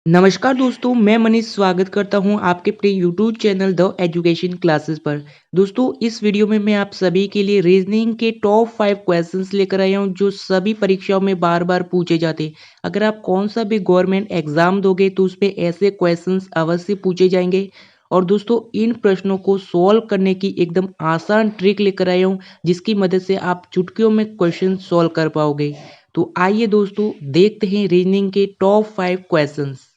नमस्कार दोस्तों, मैं मनीष स्वागत करता हूं आपके अपने YouTube channel the education classes पर। दोस्तों, इस वीडियो में मैं आप सभी के लिए रीजनिंग के टॉप 5 क्वेश्चंस लेकर आया हूं जो सभी परीक्षाओं में बार-बार पूछे जाते हैं। अगर आप कौन सा भी गवर्नमेंट एग्जाम दोगे तो उस पे ऐसे क्वेश्चंस अवश्य पूछे जाएंगे। और दोस्तों, इन प्रश्नों को सॉल्व करने की एकदम आसान ट्रिक लेकर आया हूं जिसकी मदद से आप चुटकियों में क्वेश्चन सॉल्व कर पाओगे। तो आइए दोस्तों, देखते हैं रीजनिंग के टॉप 5 क्वेश्चंस।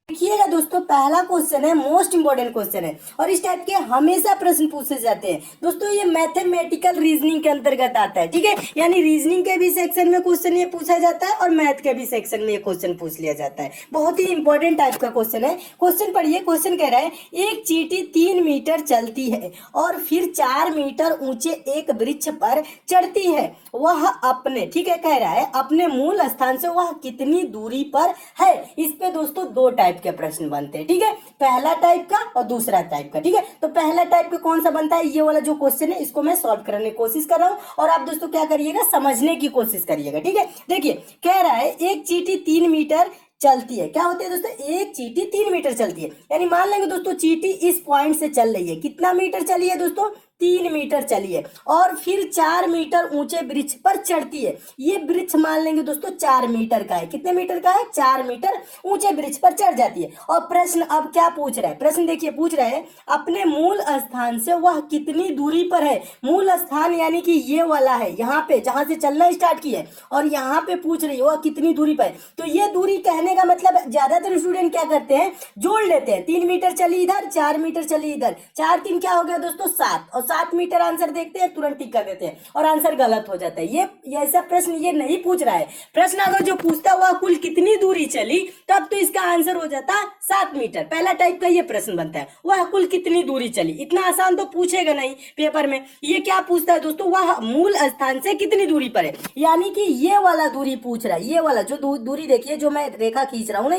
देखिएगा दोस्तों, पहला क्वेश्चन है, मोस्ट इंपॉर्टेंट क्वेश्चन है और इस टाइप के हमेशा प्रश्न पूछे जाते हैं दोस्तों। ये मैथमेटिकल रीजनिंग के अंतर्गत आता है, ठीक है। यानी रीजनिंग के भी सेक्शन में क्वेश्चन ये पूछा जाता है और मैथ के भी सेक्शन में ये क्वेश्चन पूछ लिया जाता है। बहुत ही इंपॉर्टेंट टाइप का क्वेश्चन है। क्वेश्चन पढ़िए। क्वेश्चन कह रहा है, एक चींटी 3 मीटर चलती है और फिर 4 मीटर ऊंचे एक वृक्ष पर चढ़ती है। वह अपने, ठीक है, कह रहा है अपने मूल स्थान से वह कितनी दूरी पर है। इस पे दोस्तों दो टाइप के प्रश्न बनते हैं, ठीक है। पहला टाइप का और दूसरा टाइप का, ठीक है। तो पहला टाइप का कौन सा बनता है, ये वाला जो क्वेश्चन है इसको मैं सॉल्व करने की कोशिश कर रहा हूं और आप दोस्तों क्या करिएगा, समझने की कोशिश करिएगा, ठीक है। देखिए, कह रहा है एक चींटी 3 मीटर चलती है। क्या होती है दोस्तों, एक चींटी 3 मीटर चलती है। यानी मान लेंगे दोस्तों चींटी इस पॉइंट से चल रही है। कितना मीटर चली है दोस्तों, 3 मीटर चली है और फिर 4 मीटर ऊंचे वृक्ष पर चढ़ती है। ये वृक्ष मान लेंगे दोस्तों 4 मीटर का है। कितने मीटर का है, 4 मीटर ऊंचे वृक्ष पर चढ़ जाती है। और प्रश्न अब क्या पूछ रहा है, प्रश्न देखिए पूछ रहा है अपने मूल स्थान से वह कितनी दूरी पर है। मूल स्थान यानी कि ये वाला है, यहाँ पे जहां से चलना स्टार्ट की है और यहाँ पे पूछ रही है वह कितनी दूरी पर है। तो ये दूरी कहने का मतलब ज्यादातर स्टूडेंट क्या करते हैं, जोड़ लेते हैं। 3 मीटर चली इधर, 4 मीटर चली इधर, 4 3 क्या हो गया दोस्तों 7, और 7 मीटर आंसर देखते हैं, तुरंत टिक कर देते हैं और आंसर गलत हो जाता है। ये ऐसा प्रश्न ये नहीं पूछ रहा है। प्रश्न अगर जो पूछता हुआ कुल कितनी दूरी चली, तब तो इसका आंसर हो जाता 7 मीटर। पहला टाइप का ये प्रश्न बनता है, वह कुल कितनी दूरी चली। इतना आसान तो पूछेगा नहीं पेपर में। ये क्या पूछता है दोस्तों, वह मूल स्थान से कितनी दूरी पर है। यानी कि ये वाला दूरी पूछ रहा है। ये वाला जो दूरी देखिए, जो मैं रेखा खींच रहा हूं ना,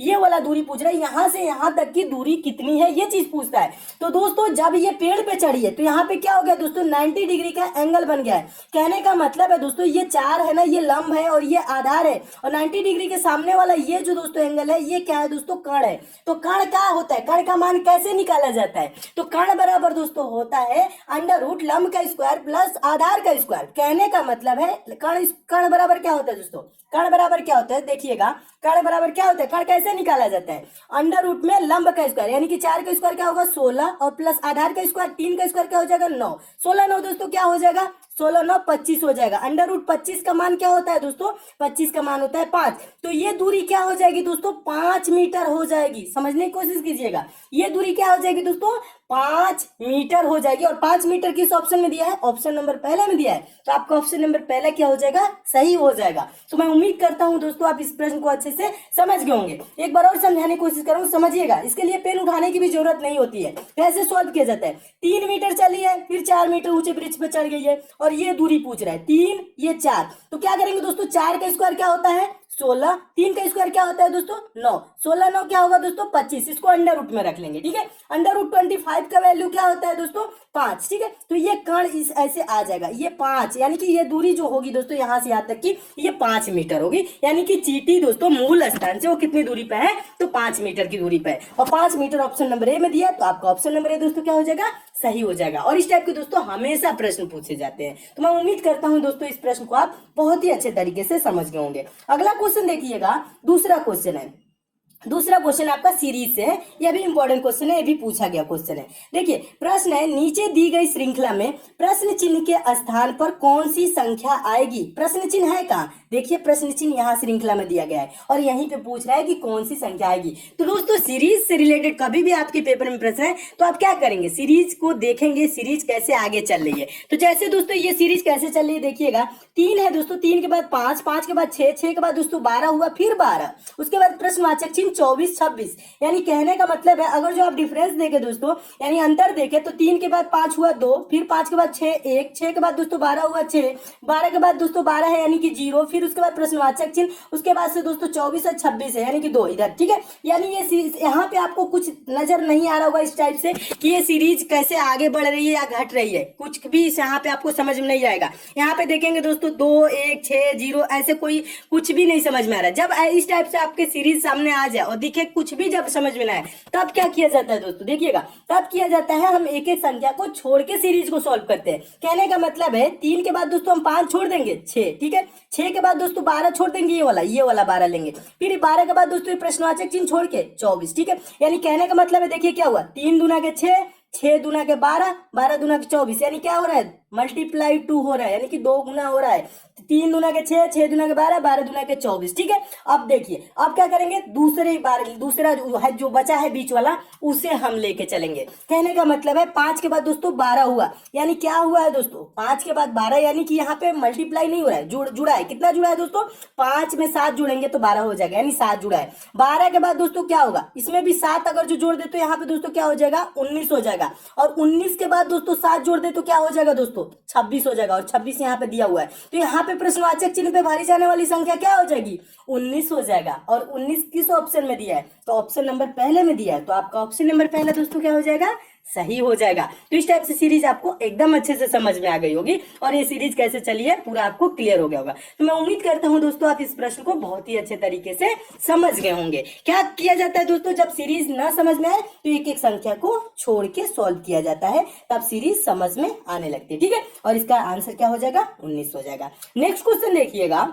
ये वाला दूरी पूछ रहा है। यहां से यहां तक की दूरी कितनी है, ये चीज पूछता है। तो दोस्तों जब ये पेड़ पे चढ़ी है तो यहाँ पे क्या हो गया दोस्तों, 90 डिग्री का एंगल बन गया है। कहने का मतलब है दोस्तों, ये 4 है ना, ये लंब है और ये आधार है, और 90 डिग्री के सामने वाला ये जो दोस्तों एंगल है, ये क्या है दोस्तों, कर्ण है। तो कर्ण क्या होता है, कर्ण का मान कैसे निकाला जाता है, तो कर्ण बराबर दोस्तों होता है अंडर रूट लंब का स्क्वायर प्लस आधार का स्क्वायर। कहने का मतलब है कर्ण बराबर क्या होता है दोस्तों, कर्ण बराबर क्या होता है, देखिएगा कर्ण बराबर क्या होता है, कर्ण कैसे निकाला जाता है, अंडर रूट में लंब का स्क्वायर, यानी कि 4 का स्क्वायर क्या होगा 16 और प्लस आधार का स्क्वायर 3 का स्क्वायर क्या हो जाएगा 9। 16 9 दोस्तों क्या हो जाएगा, 16 9 25 हो जाएगा। अंडर रूट 25 का मान क्या होता है दोस्तों, 25 का मान होता है 5। तो ये दूरी क्या हो जाएगी दोस्तों, 5 मीटर हो जाएगी। समझने की कोशिश कीजिएगा, ये दूरी क्या हो जाएगी दोस्तों, 5 मीटर हो जाएगी। और 5 मीटर किस ऑप्शन में दिया है, ऑप्शन नंबर पहले में दिया है। तो आपका ऑप्शन नंबर पहला क्या हो जाएगा, सही हो जाएगा। तो मैं उम्मीद करता हूं दोस्तों आप इस प्रश्न को अच्छे से समझ गए होंगे। एक बार और समझाने की कोशिश करूं, समझिएगा। इसके लिए पेन उठाने की भी जरूरत नहीं होती है। कैसे सॉल्व किया जाता है, 3 मीटर चली है, फिर 4 मीटर ऊंचे वृक्ष पर चढ़ गई है और ये दूरी पूछ रहा है 3, ये 4। तो क्या करेंगे दोस्तों, 4 का स्क्वायर क्या होता है 16, 3 का स्क्वायर क्या होता है दोस्तों 9, 16 9 क्या होगा दोस्तों 25। इसको अंडर रूट में रख लेंगे, ठीक है। अंडर रूट 25 का वैल्यू क्या होता है दोस्तों 5, ठीक है। तो ये कर्ण इस ऐसे आ जाएगा, ये 5, यानी कि ये दूरी जो होगी दोस्तों यहाँ से यहाँ तक की, ये 5 मीटर होगी। यानी कि चींटी दोस्तों मूल स्थान से वो कितनी दूरी पे है, तो 5 मीटर की दूरी पे है। और 5 मीटर ऑप्शन नंबर ए में दिया, तो आपका ऑप्शन नंबर ए दोस्तों क्या हो जाएगा, सही हो जाएगा। और इस टाइप के दोस्तों हमेशा प्रश्न पूछे जाते हैं। तो मैं उम्मीद करता हूं दोस्तों इस प्रश्न को आप बहुत ही अच्छे तरीके से समझ गए होंगे। अगला क्वेश्चन देखिएगा, दूसरा क्वेश्चन है। दूसरा क्वेश्चन आपका सीरीज से है, यह भी इंपॉर्टेंट क्वेश्चन है, ये भी पूछा गया क्वेश्चन है। देखिए प्रश्न है, नीचे दी गई श्रृंखला में प्रश्न चिन्ह के स्थान पर कौन सी संख्या आएगी। प्रश्न चिन्ह है कहाँ, देखिए प्रश्न चिन्ह यहाँ श्रृंखला में दिया गया है और यहीं पे पूछ रहा है कि कौन सी संख्या आएगी। तो दोस्तों सीरीज से रिलेटेड कभी भी आपके पेपर में प्रश्न है तो आप क्या करेंगे, सीरीज को देखेंगे, सीरीज कैसे आगे चल रही है। तो जैसे दोस्तों ये सीरीज कैसे चल रही है, देखिएगा 3 है दोस्तों, 3 के बाद 5, 5 के बाद 6, 6 के बाद दोस्तों 12 हुआ, फिर 12, उसके बाद प्रश्नवाचक चिन्ह 24 26। यानी कहने का मतलब है अगर जो आप डिफरेंस देखे दोस्तों, यानी अंतर देखे, तो 3 के बाद 5 हुआ 2, फिर 5 के बाद 6 1, 6 के बाद दोस्तों 12 हुआ 6, 12 के बाद दोस्तों 12 है यानी कि 0, फिर उसके बाद प्रश्नवाचक चिन्ह, उसके बाद से दोस्तों 24 और 26 है, यानी कि 2 इधर, ठीक है। यानी ये यहाँ पे आपको कुछ नजर नहीं आ रहा होगा इस टाइप से कि ये सीरीज कैसे आगे बढ़ रही है या घट रही है, कुछ भी यहाँ पे आपको समझ में नहीं आएगा। यहाँ पे देखेंगे दोस्तों 2 1 6 0 ऐसे कोई कुछ भी नहीं समझ में आ रहा है। जब इस टाइप से आपके सीरीज सामने आ जाए और दिखे कुछ भी जब समझ में ना आए, तब क्या किया जाता है दोस्तों, देखिएगा तब किया जाता है हम एक एक संख्या को छोड़ के सीरीज को सॉल्व करते हैं। कहने का मतलब है 3 के बाद दोस्तों हम 5 छोड़ देंगे 6, ठीक है। 6 के बाद दोस्तों 12 छोड़ देंगे, ये वाला 12 लेंगे। फिर 12 के बाद दोस्तों प्रश्नवाचक चिन्ह छोड़ के 24, ठीक है। यानी कहने का मतलब है, देखिए क्या हुआ, 3 दूना के 6, 6 दूना के 12, 12 दूना के 24, यानी क्या हो रहा है, मल्टीप्लाई 2 हो रहा है, यानी कि 2 गुना हो रहा है। 3 दूना के 6, 6 दूना के 12, 12 दूना के 24, ठीक है। अब देखिए अब क्या करेंगे, दूसरा जो बचा है बीच वाला उसे हम लेके चलेंगे। कहने का मतलब है 5 के बाद दोस्तों 12 हुआ, यानी क्या हुआ है दोस्तों, 5 के बाद 12, यानी कि यहाँ पे मल्टीप्लाई नहीं हो रहा है, जुड़ा है। कितना जुड़ा है दोस्तों, 5 में 7 जुड़ेंगे तो 12 हो जाएगा, यानी 7 जुड़ा है। 12 के बाद दोस्तों क्या होगा, इसमें भी 7 अगर जो जोड़ दे तो यहाँ पे दोस्तों क्या हो जाएगा, 19 हो जाएगा। और 19 के बाद दोस्तों 7 जोड़ दे तो क्या हो जाएगा दोस्तों, 26 हो जाएगा। और 26 यहाँ पे दिया हुआ है, तो यहाँ पे प्रश्नवाचक चिन्ह पे भारी जाने वाली संख्या क्या हो जाएगी, 19 हो जाएगा। और 19 किस ऑप्शन में दिया है, तो ऑप्शन नंबर पहले में दिया है, तो आपका ऑप्शन नंबर पहला दोस्तों क्या हो जाएगा, सही हो जाएगा। तो इस टाइप से सीरीज आपको एकदम अच्छे से समझ में आ गई होगी और ये सीरीज कैसे चली है पूरा आपको क्लियर हो गया होगा। तो मैं उम्मीद करता हूं दोस्तों आप इस प्रश्न को बहुत ही अच्छे तरीके से समझ गए होंगे। क्या किया जाता है दोस्तों, जब सीरीज ना समझ में आए तो एक एक संख्या को छोड़ के सॉल्व किया जाता है, तब सीरीज समझ में आने लगती है, ठीक है। और इसका आंसर क्या हो जाएगा, 19 हो जाएगा। नेक्स्ट क्वेश्चन देखिएगा,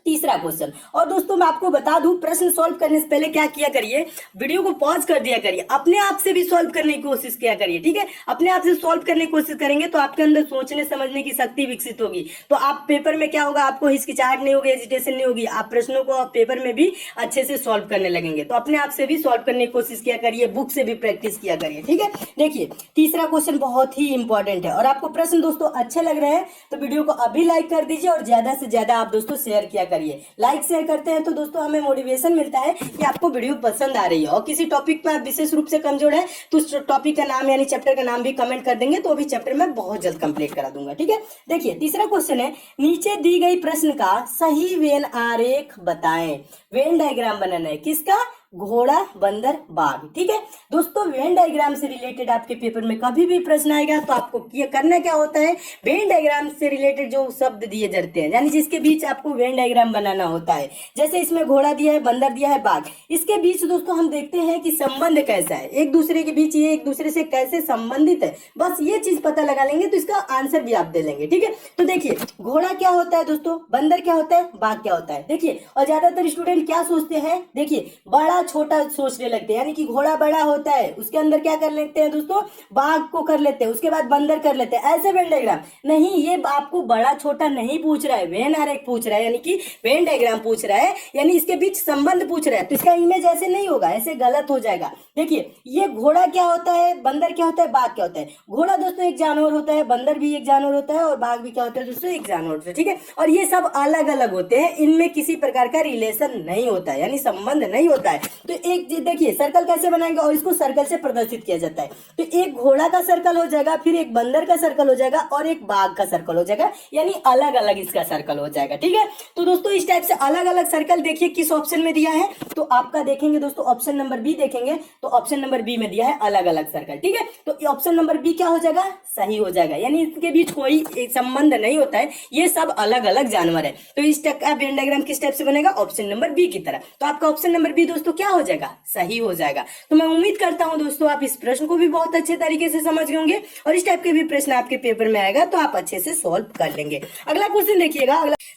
तीसरा क्वेश्चन। और दोस्तों मैं आपको बता दूं, प्रश्न सॉल्व करने से पहले क्या किया करिए, वीडियो को पॉज कर दिया करिए, अपने आप से भी सॉल्व करने की कोशिश किया करिए, ठीक है। अपने आप से सॉल्व करने की कोशिश करेंगे तो आपके अंदर सोचने समझने की शक्ति विकसित होगी। तो आप पेपर में क्या होगा, आपको हिचकिचाहट नहीं होगी, हेजिटेशन नहीं होगी, आप प्रश्नों को पेपर में भी अच्छे से सॉल्व करने लगेंगे। तो अपने आप से भी सॉल्व करने की कोशिश किया करिए, बुक से भी प्रैक्टिस किया करिए, ठीक है। देखिए तीसरा क्वेश्चन बहुत ही इंपॉर्टेंट है और आपको प्रश्न दोस्तों अच्छे लग रहे हैं तो वीडियो को अभी लाइक कर दीजिए और ज्यादा से ज्यादा आप दोस्तों शेयर किया करिए। लाइक शेयर करते हैं तो दोस्तों हमें मोटिवेशन मिलता है कि आपको वीडियो पसंद आ रही है। और किसी टॉपिक में आप विशेष रूप से कमजोर है तो उस टॉपिक का नाम यानी चैप्टर का नाम भी कमेंट कर देंगे, तो भी चैप्टर में बहुत जल्द कंप्लीट करा दूंगा, ठीक है। देखिए तीसरा क्वेश्चन है, नीचे दी गई प्रश्न का सही वेन आरेख बताएं। वेन डायग्राम बनाना है, किसका, घोड़ा बंदर बाघ, ठीक है दोस्तों। वेन डायग्राम से रिलेटेड आपके पेपर में कभी भी प्रश्न आएगा तो आपको करना क्या होता है, वेन डायग्राम से रिलेटेड जो शब्द दिए जाते हैं यानी जिसके बीच आपको वेन डायग्राम बनाना होता है, जैसे इसमें घोड़ा दिया है, बंदर दिया है, बाघ, इसके बीच दोस्तों हम देखते हैं कि संबंध कैसा है, एक दूसरे के बीच ये एक दूसरे से कैसे संबंधित है, बस ये चीज पता लगा लेंगे तो इसका आंसर भी आप दे लेंगे, ठीक है। तो देखिए घोड़ा क्या होता है दोस्तों, बंदर क्या होता है, बाघ क्या होता है। देखिए और ज्यादातर स्टूडेंट क्या सोचते हैं, देखिए बड़ा छोटा सोचने लगते हैं, यानी कि घोड़ा बड़ा होता है उसके अंदर क्या कर लेते हैं दोस्तों, बाघ को कर लेते हैं, उसके बाद बंदर कर लेते हैं, ऐसे वेन डायग्राम नहीं, ये आपको बड़ा छोटा नहीं पूछ रहा है, वेन आरेख पूछ रहा है, यानी कि वेन डायग्राम पूछ रहा है, यानी इसके बीच संबंध पूछ रहा है। तो इसका इमेज ऐसे नहीं होगा, ऐसे गलत हो जाएगा। देखिए ये घोड़ा क्या होता है, बंदर क्या होता है, बाघ क्या होता है। घोड़ा दोस्तों एक जानवर होता है, बंदर भी एक जानवर होता है और बाघ भी क्या होता है दोस्तों, एक जानवर होता है, ठीक है। और ये सब अलग अलग होते हैं, इनमें किसी प्रकार का रिलेशन नहीं होता है, यानी संबंध नहीं होता है। तो एक देखिए सर्कल कैसे बनाएंगे और इसको सर्कल से प्रदर्शित किया जाता है। तो एक घोड़ा का सर्कल हो जाएगा, फिर एक बंदर का सर्कल हो जाएगा और एक बाघ का सर्कल हो जाएगा, यानी अलग अलग इसका सर्कल हो जाएगा, ठीक है। तो दोस्तों इस टाइप से अलग अलग सर्कल देखिए किस ऑप्शन में दिया है, तो आपका देखेंगे दोस्तों ऑप्शन नंबर बी देखेंगे तो ऑप्शन नंबर बी में दिया है अलग अलग सर्कल, ठीक है। तो ऑप्शन नंबर बी क्या हो जाएगा, सही हो जाएगा, यानी इनके बीच कोई एक संबंध नहीं होता है, ये सब अलग अलग जानवर है। तो इस टाइप का वेन डायग्राम किस टाइप से बनेगा, ऑप्शन नंबर बी की तरह। तो आपका ऑप्शन नंबर बी दोस्तों क्या हो जाएगा, सही हो जाएगा। तो मैं उम्मीद करता हूं दोस्तों आप इस प्रश्न को भी बहुत अच्छे तरीके से समझ गए होंगे और इस टाइप के भी प्रश्न आपके पेपर में आएगा तो आप अच्छे से सॉल्व कर लेंगे। अगला क्वेश्चन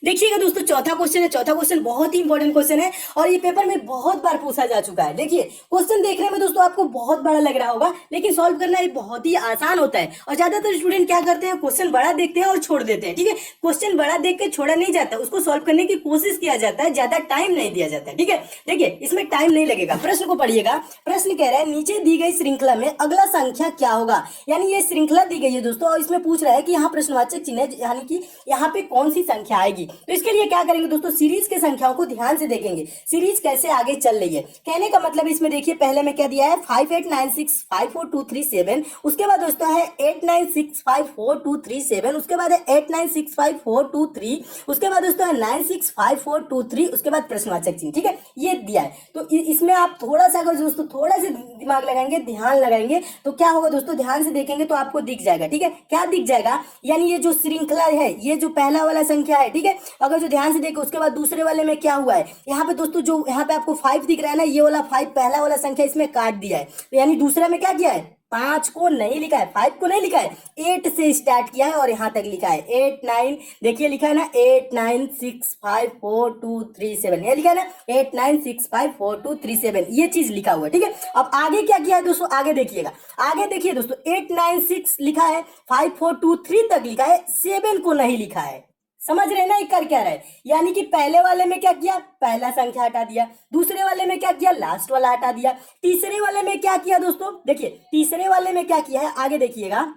देखिएगा दोस्तों, चौथा क्वेश्चन है। चौथा क्वेश्चन बहुत ही इंपॉर्टेंट क्वेश्चन है और ये पेपर में बहुत बार पूछा जा चुका है। देखिए क्वेश्चन देखने में दोस्तों आपको बहुत बड़ा लग रहा होगा, लेकिन सॉल्व करना ये बहुत ही आसान होता है। और ज्यादातर स्टूडेंट क्या करते हैं, क्वेश्चन बड़ा देखते हैं और छोड़ देते हैं, ठीक है। क्वेश्चन बड़ा देख के छोड़ा नहीं जाता, उसको सॉल्व करने की कोशिश किया जाता है, ज्यादा टाइम नहीं दिया जाता है, ठीक है। देखिए इसमें टाइम नहीं लगेगा। प्रश्न को पढ़िएगा, प्रश्न कह रहा है नीचे दी गई श्रृंखला में अगला संख्या क्या होगा, यानी ये श्रृंखला दी गई है दोस्तों और इसमें पूछ रहा है कि यहाँ प्रश्नवाचक चिन्ह है, यानी कि यहाँ पे कौन सी संख्या आएगी। तो इसके लिए क्या करेंगे दोस्तों, सीरीज के संख्याओं को ध्यान से देखेंगे, सीरीज कैसे आगे चल रही है। कहने का मतलब इसमें देखिए पहले में क्या क्या दिया है 58965423 उसके बाद दोस्तों है 89654237 उसके बाद है 896542 उसके बाद दोस्तों है 965423 उसके बाद प्रश्नवाचक चिन्ह। ठीक है, ये दिया है। तो इसमें आप थोड़ा सा अगर दोस्तों थोड़ा सा दिमाग लगाएंगे, ध्यान लगाएंगे तो क्या होगा दोस्तों, ध्यान से देखेंगे तो आपको दिख जाएगा। ठीक है, क्या दिख जाएगा, यानी ये जो श्रृंखला है, ये जो पहला वाला संख्या है, ठीक है, अगर जो ध्यान से देखे उसके बाद दूसरे वाले में क्या हुआ है, यहाँ पे दोस्तों जो यहाँ पे आपको 5 दिख रहा है ना, ये वाला 5 पहला वाला संख्या इसमें काट दिया है, तो यानी दूसरा में क्या किया है, 5 को नहीं लिखा है, 5 को नहीं लिखा है, 8 से स्टार्ट किया है और यहाँ तक लिखा है 8 9, देखिए लिखा है ना 89654237, ये लिखा है ना 89654237, ये चीज लिखा हुआ है। ठीक है, अब आगे क्या किया है दोस्तों, आगे देखिएगा, आगे देखिए दोस्तों 896 लिखा है, 5423 तक लिखा है, 7 को नहीं लिखा है। समझ रहे ना ये कर क्या रहा है, यानी कि पहले वाले में क्या किया, पहला संख्या हटा दिया, दूसरे वाले में क्या किया, लास्ट वाला हटा दिया, तीसरे वाले में क्या किया दोस्तों, देखिए तीसरे वाले में क्या किया है, आगे देखिएगा,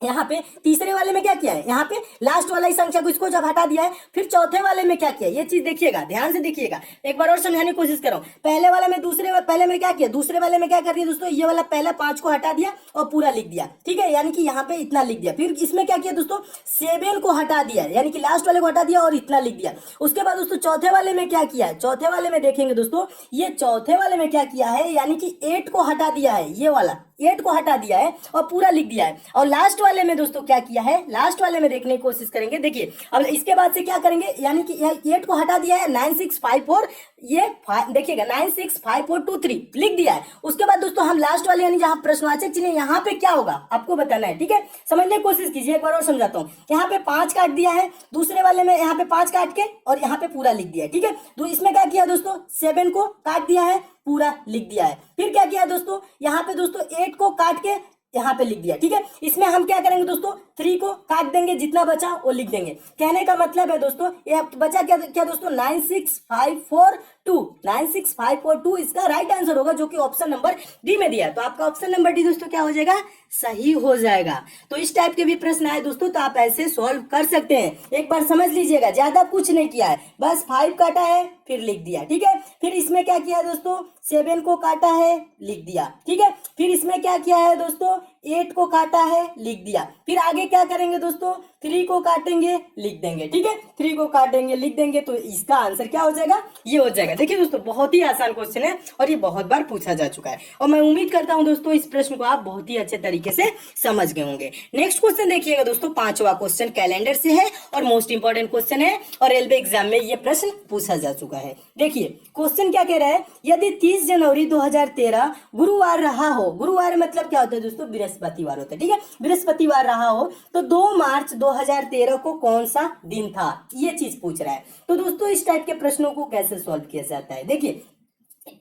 यहाँ पे तीसरे वाले में क्या किया है, यहाँ पे लास्ट वाला ही संख्या को इसको जब हटा दिया है, फिर चौथे वाले में क्या किया, ये चीज देखिएगा, ध्यान से देखिएगा, एक बार और समझाने की कोशिश कर रहा हूं। पहले वाला में पहले में क्या किया, दूसरे वाले में क्या कर दिया दोस्तों, ये वाला पहला 5 को हटा दिया और पूरा लिख दिया। ठीक है, यानी कि यहाँ पे इतना लिख दिया, फिर इसमें क्या किया दोस्तों, 7 को हटा दिया, यानी कि लास्ट वाले को हटा दिया और इतना लिख दिया। उसके बाद दोस्तों चौथे वाले में क्या किया है, चौथे वाले में देखेंगे दोस्तों, ये चौथे वाले में क्या किया है, यानी कि 8 को हटा दिया है, ये वाला 8 को हटा दिया है और पूरा लिख दिया है। और लास्ट वाले में दोस्तों क्या किया है, लास्ट वाले में देखने की कोशिश करेंगे, देखिए अब इसके बाद से क्या करेंगे, यानी कि 8 को हटा दिया है, 9654, ये देखिएगा 965423 लिख दिया है। उसके बाद दोस्तों हम लास्ट वाले यानी जहां प्रश्नवाचक चिन्ह, यहाँ पे क्या होगा आपको बताना है। ठीक है, समझने की कोशिश कीजिए, एक बार और समझाता हूँ। यहाँ पे 5 काट दिया है, दूसरे वाले में यहाँ पे 5 काट के और यहाँ पे पूरा लिख दिया है। ठीक है, तो इसमें क्या किया दोस्तों, 7 को काट दिया है, पूरा लिख दिया है। फिर क्या किया दोस्तों, यहाँ पे दोस्तों 8 को काट के यहाँ पे लिख दिया। ठीक है, इसमें हम क्या करेंगे दोस्तों, 3 को काट देंगे, जितना बचा वो लिख देंगे। कहने का मतलब है दोस्तों, ये बचा क्या दोस्तों, 96542 इसका राइट आंसर होगा, जो कि ऑप्शन नंबर डी में दिया है। तो आपका ऑप्शन नंबर डी दोस्तों क्या हो जाएगा, सही हो जाएगा। तो इस टाइप के भी प्रश्न आए दोस्तों तो आप ऐसे सॉल्व कर सकते हैं। एक बार समझ लीजिएगा, ज्यादा कुछ नहीं किया है, बस 5 काटा है फिर लिख दिया। ठीक है, फिर इसमें क्या किया दोस्तों, 7 को काटा है लिख दिया। ठीक है, फिर इसमें क्या किया है दोस्तों, 8 को काटा है लिख दिया। फिर आगे क्या करेंगे दोस्तों, 3 को काटेंगे लिख देंगे। ठीक है, 3 को काटेंगे लिख देंगे, तो इसका आंसर क्या हो जाएगा, ये हो जाएगा। देखिए दोस्तों बहुत ही आसान क्वेश्चन है और ये बहुत बार पूछा जा चुका है, और मैं उम्मीद करता हूं दोस्तों इस प्रश्न को आप बहुत ही अच्छे तरीके से समझ गए होंगे। नेक्स्ट क्वेश्चन देखिएगा दोस्तों, 5वां क्वेश्चन कैलेंडर से है और मोस्ट इंपॉर्टेंट क्वेश्चन है, और रेलवे एग्जाम में ये प्रश्न पूछा जा चुका है। देखिए क्वेश्चन क्या कह रहा है, यदि 30 जनवरी 2013 गुरुवार रहा हो, गुरुवार मतलब क्या होता है दोस्तों, बृहस्पतिवार होता है। ठीक है, बृहस्पतिवार रहा हो तो 2 मार्च 2013 को कौन सा दिन था, ये चीज पूछ रहा है। तो दोस्तों इस टाइप के प्रश्नों को कैसे सॉल्व किया जाता है, देखिए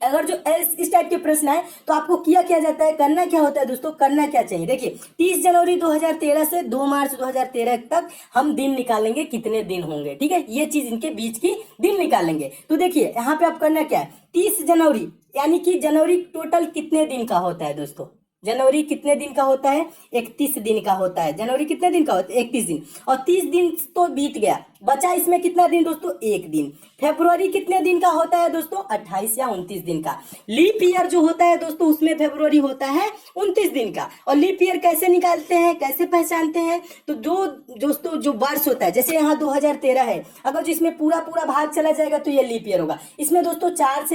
अगर जो इस टाइप के प्रश्न है तो आपको किया जाता है, करना क्या होता है दोस्तों, करना क्या चाहिए, देखिए 30 जनवरी 2013 से 2 मार्च 2013 तक हम दिन निकालेंगे, कितने दिन होंगे। ठीक है, ये चीज इनके बीच की दिन निकालेंगे। तो देखिए यहाँ पे आप करना क्या है, 30 जनवरी यानी कि जनवरी टोटल कितने दिन का होता है दोस्तों, जनवरी कितने दिन का होता है, 31 दिन का होता है। जनवरी कितने दिन का होता है, 31 दिन, और 30 दिन तो बीत गया, बचा इसमें कितना दिन दोस्तों, 1 दिन। फरवरी कितने दिन का होता है दोस्तों, 28 या 29 दिन का। लीप ईयर जो होता है दोस्तों उसमें फरवरी होता है 29 दिन का। और लीप ईयर कैसे निकालते हैं, कैसे पहचानते हैं, तो जो दोस्तों जो वर्ष होता है, जैसे यहाँ 2013 है, अगर जो इसमें पूरा भाग चला जाएगा तो ये लीप ईयर होगा। इसमें दोस्तों 4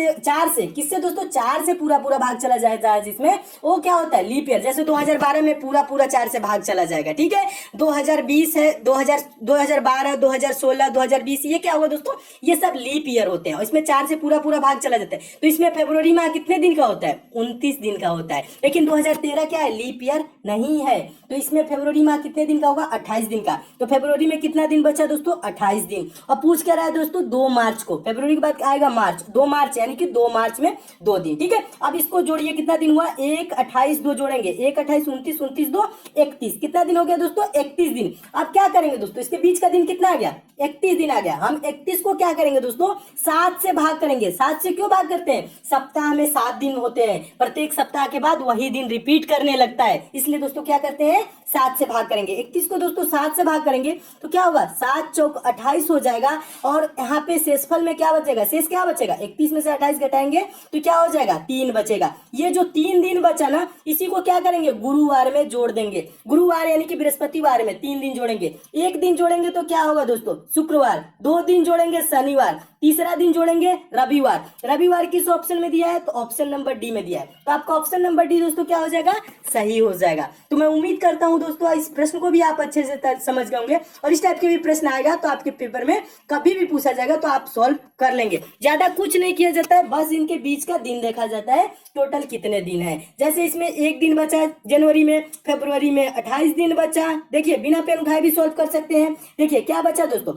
से किससे दोस्तों, 4 से पूरा भाग चला जाएगा, जिसमें वो क्या होता है, लीप ईयर। जैसे 2012 में पूरा 4 से भाग चला जाएगा। ठीक है, 2020 है, 2012, 2016, 2020, ये क्या होगा दोस्तों, ये सब लीप ईयर होते हैं, और इसमें 4 से पूरा भाग चला जाता है। तो इसमें फरवरी माह कितने दिन का होता है, 29 दिन का होता है। लेकिन 2013 क्या है, लीप ईयर नहीं है, तो इसमें फरवरी माह कितने दिन का होगा, 28 दिन का। तो फरवरी में कितना दिन बचा दोस्तों, 28 दिन। और पूछ क्या रहा है दोस्तों, 2 मार्च को, फरवरी के बाद आएगा मार्च, 2 मार्च यानी कि 2 मार्च में 2 दिन। ठीक है, अब इसको जोड़िए, कितना दिन हुआ, 1 28 2 जोड़ेंगे, 1 28 29 29 2 31, कितना दिन हो गया दोस्तों, 31 दिन। अब क्या करेंगे दोस्तों, इसके बीच का दिन कितना आ गया, 31 दिन आ गया। हम 31 को क्या करेंगे दोस्तों 7 से भाग करेंगे। 7 से क्यों भाग करते हैं? सप्ताह में 7 दिन होते हैं, प्रत्येक सप्ताह के बाद वही दिन रिपीट करने लगता है, इसलिए दोस्तों क्या करते हैं 7 से भाग करेंगे। 31 को दोस्तों 7 से भाग करेंगे तो क्या होगा 7 चौक 28 हो जाएगा और यहाँ पे शेषफल में क्या बचेगा, शेष क्या बचेगा 31 में से 28 घटाएंगे तो क्या हो जाएगा 3 बचेगा। ये जो 3 दिन बचा ना इसी को क्या करेंगे गुरुवार में जोड़ देंगे। गुरुवार यानी कि बृहस्पतिवार में 3 दिन जोड़ेंगे, एक दिन जोड़ेंगे तो क्या होगा दोस्तों शुक्रवार, 2 दिन जोड़ेंगे शनिवार, तीसरा दिन जोड़ेंगे रविवार। रविवार किस ऑप्शन में दिया है तो ऑप्शन नंबर डी में दिया है, तो आपका ऑप्शन नंबर डी दोस्तों क्या हो जाएगा सही हो जाएगा। तो मैं उम्मीद करता हूं दोस्तों इस प्रश्न को भी आप अच्छे से समझ गए होंगे और इस टाइप के भी प्रश्न आएगा तो आपके पेपर में कभी भी पूछा जाएगा तो आप सॉल्व कर लेंगे। ज्यादा कुछ नहीं किया जाता है, बस इनके बीच का दिन देखा जाता है टोटल कितने दिन है। जैसे इसमें एक दिन बचा जनवरी में, फरवरी में 28 दिन बचा, देखिए बिना पेन उठाए भी सॉल्व कर सकते हैं। देखिए क्या बचा दोस्तों,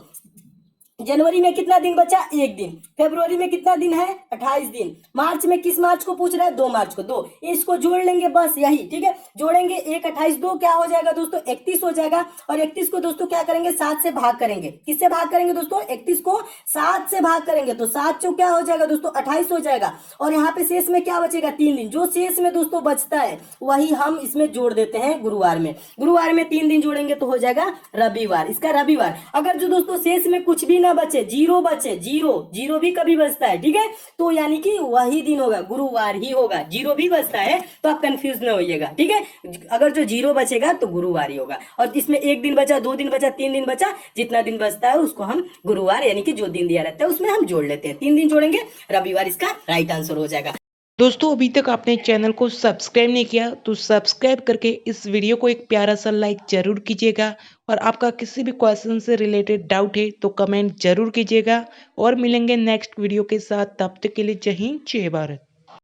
जनवरी में कितना दिन बचा 1 दिन, फरवरी में कितना दिन है 28 दिन, मार्च में किस मार्च को पूछ रहा है 2 मार्च को, 2 इसको जोड़ लेंगे बस यही, ठीक है जोड़ेंगे 1 28 2 क्या हो जाएगा दोस्तों 31 हो जाएगा। और 31 को दोस्तों क्या करेंगे 7 से भाग करेंगे, किससे भाग करेंगे दोस्तों 31 को 7 से भाग करेंगे तो 7 चौक क्या हो जाएगा दोस्तों 28 हो जाएगा। और यहाँ पे शेष में क्या बचेगा 3 दिन, जो शेष में दोस्तों बचता है वही हम इसमें जोड़ देते हैं गुरुवार में। गुरुवार में 3 दिन जोड़ेंगे तो हो जाएगा रविवार, इसका रविवार। अगर जो दोस्तों शेष में कुछ भी ना बचे, जीरो बचे, जीरो भी कभी बचता है, ठीक है तो यानी कि वही दिन होगा गुरुवार ही होगा। जीरो भी बचता है तो आप कंफ्यूज ना होइएगा, ठीक है अगर जो जीरो बचेगा तो गुरुवार ही होगा। और इसमें 1 दिन बचा, 2 दिन बचा, 3 दिन बचा, जितना दिन बचता है उसको हम गुरुवार यानी कि जो दिन दिया रहता है उसमें हम जोड़ लेते हैं। 3 दिन जोड़ेंगे रविवार इसका राइट आंसर हो जाएगा। दोस्तों अभी तक आपने चैनल को सब्सक्राइब नहीं किया तो सब्सक्राइब करके इस वीडियो को एक प्यारा सा लाइक जरूर कीजिएगा और आपका किसी भी क्वेश्चन से रिलेटेड डाउट है तो कमेंट जरूर कीजिएगा और मिलेंगे नेक्स्ट वीडियो के साथ। तब तक के लिए जय हिंद जय भारत।